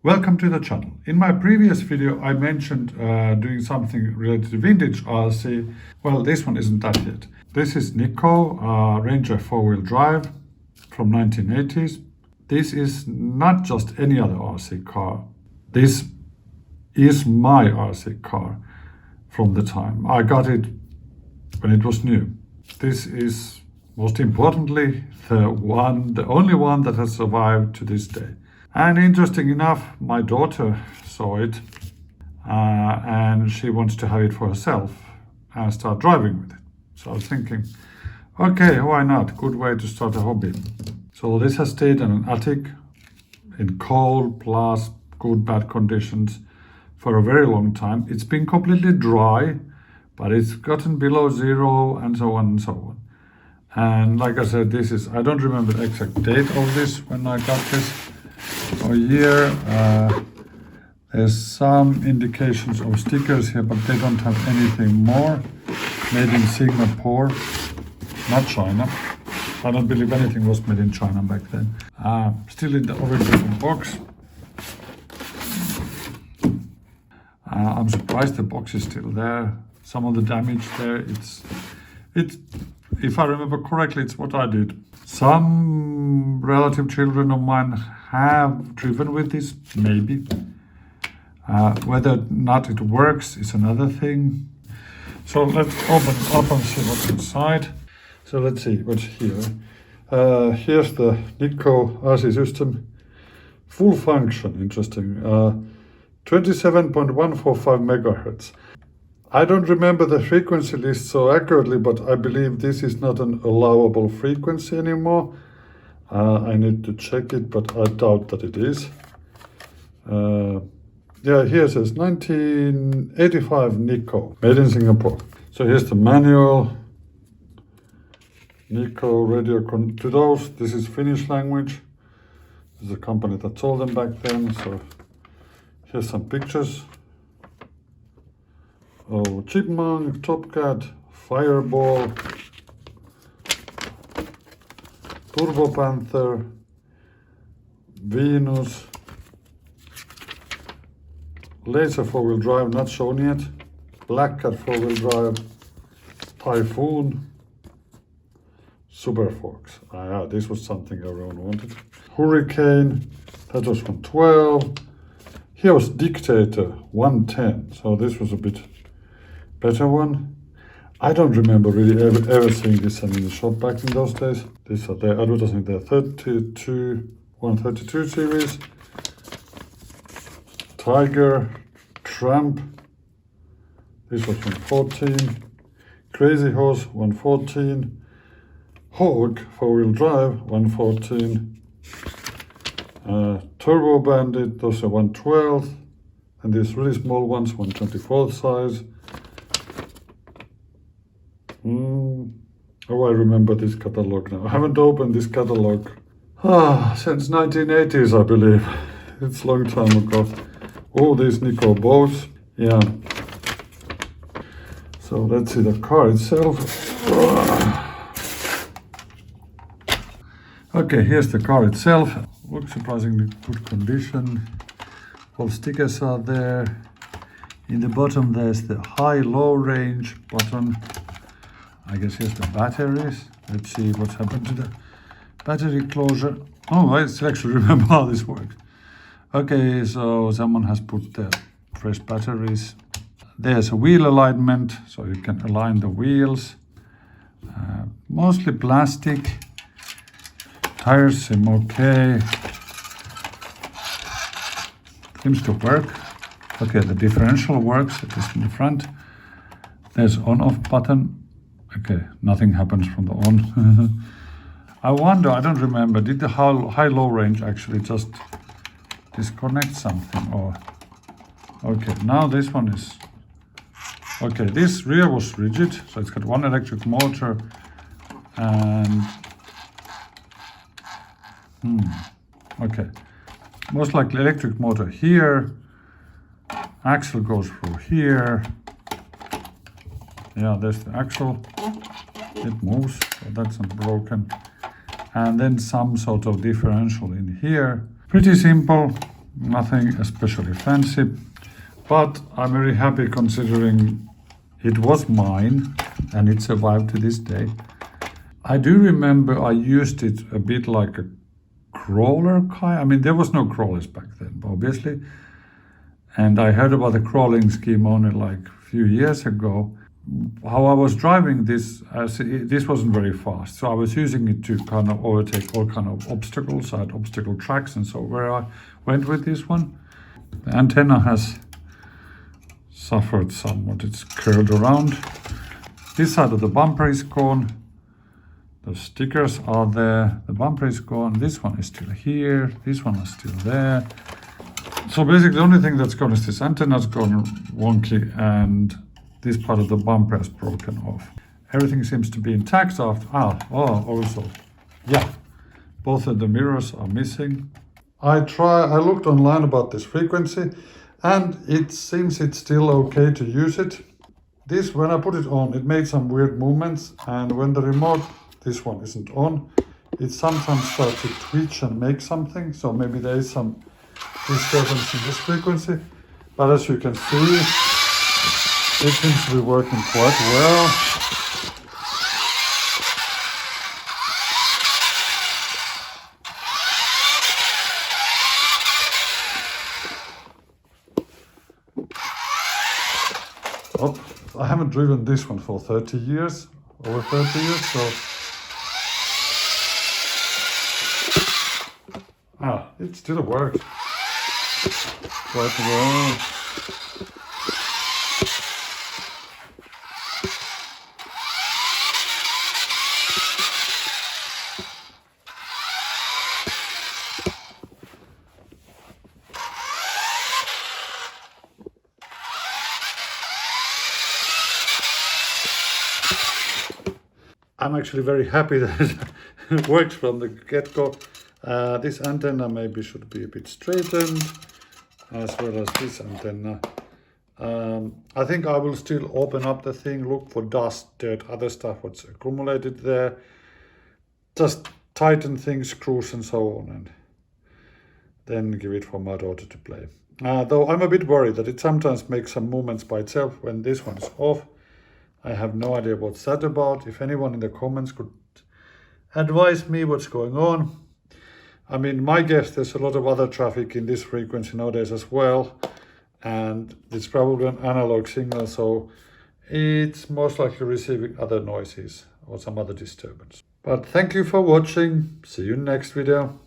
Welcome to the channel. In my previous video I mentioned doing something related to vintage RC. Well, this one isn't that yet. This is Nikko Ranger 4-wheel drive from 1980s. This is not just any other RC car. This is my RC car from the time. I got it when it was new. This is most importantly the only one that has survived to this day. And interesting enough, my daughter saw it and she wants to have it for herself and start driving with it. So I was thinking, okay, why not? Good way to start a hobby. So this has stayed in an attic in cold plus good bad conditions for a very long time. It's been completely dry, but it's gotten below zero and so on and so on. And like I said, I don't remember the exact date of this when I got this. A year, there's some indications of stickers here, but they don't have anything more. Made in Singapore, not China. I don't believe anything was made in China back then. Still in the original box. I'm surprised the box is still there. Some of the damage there, if I remember correctly, it's what I did. Some relative children of mine have driven with this, maybe. Whether or not it works is another thing. So let's open it up and see what's inside. So let's see what's here. Here's the Nikko RC system. Full function, interesting. 27.145 megahertz. I don't remember the frequency list so accurately, but I believe this is not an allowable frequency anymore. I need to check it, but I doubt that it is. Yeah, here it says 1985 Nikko, made in Singapore. So here's the manual. Nikko radio to those. This is Finnish language. This is a company that sold them back then. So here's some pictures. Oh, Chipmunk, Topcat, Fireball, Turbo Panther, Venus, Laser 4-wheel drive, not shown yet, Black Cat 4-wheel drive, Typhoon, Super Fox. Yeah, this was something everyone wanted. Hurricane, that was from 12. Here was Dictator 110, so this was a bit better one. I don't remember really ever seeing this in the shop back in those days. These are their advertising their 132 series. Tiger, Tramp, this was 114. Crazy Horse 114. Hawk 4-wheel drive 114. Turbo Bandit, those are 112. And these really small ones 124 size. Oh, I remember this catalog now. I haven't opened this catalog since 1980s, I believe. It's a long time ago. Oh, these Nikko boats. Yeah. So let's see the car itself. Okay, here's the car itself. Looks surprisingly good condition. All stickers are there. In the bottom there's the high-low range button. I guess here's the batteries. Let's see what's happened to the battery closure. Oh, I actually remember how this works. Okay, so someone has put the fresh batteries. There's a wheel alignment, so you can align the wheels. Mostly plastic. Tires seem okay. Seems to work. Okay, the differential works, it is in the front. There's on-off button. Okay, nothing happens from the on. I wonder, I don't remember, did the high-low range actually just disconnect something or... Okay, now this one is... Okay, this rear was rigid, so it's got one electric motor and... Okay, most likely electric motor here. Axle goes through here. Yeah, there's the axle. It moves, so that's not broken. And then some sort of differential in here. Pretty simple. Nothing especially fancy, but I'm very happy considering it was mine and it survived to this day. I do remember I used it a bit like a crawler kind. I mean, there was no crawlers back then, obviously. And I heard about the crawling scheme only like a few years ago. How I was driving this, this wasn't very fast, so I was using it to kind of overtake all kind of obstacles. I had obstacle tracks, and so where I went with this one, the antenna has suffered somewhat. It's curled around. This side of the bumper is gone. The stickers are there. The bumper is gone. This one is still here. This one is still there. So basically the only thing that's gone is this antenna's gone wonky and this part of the bumper has broken off. Everything seems to be intact after, also, yeah, both of the mirrors are missing. I looked online about this frequency and it seems it's still okay to use it. This, when I put it on, it made some weird movements, and when the remote, this one isn't on, it sometimes starts to twitch and make something, so maybe there is some disturbance in this frequency, but as you can see, it seems to be working quite well. Oh, I haven't driven this one for 30 years, over 30 years, so it still works quite well. I'm actually very happy that it works from the get-go. This antenna maybe should be a bit straightened, as well as this antenna. I think I will still open up the thing, look for dust, dirt, other stuff what's accumulated there. Just tighten things, screws and so on, and then give it for my daughter to play. Though I'm a bit worried that it sometimes makes some movements by itself when this one is off. I have no idea what's that about. If anyone in the comments could advise me what's going on. I mean, my guess, there's a lot of other traffic in this frequency nowadays as well. And it's probably an analog signal, so it's most likely receiving other noises or some other disturbance. But thank you for watching. See you in the next video.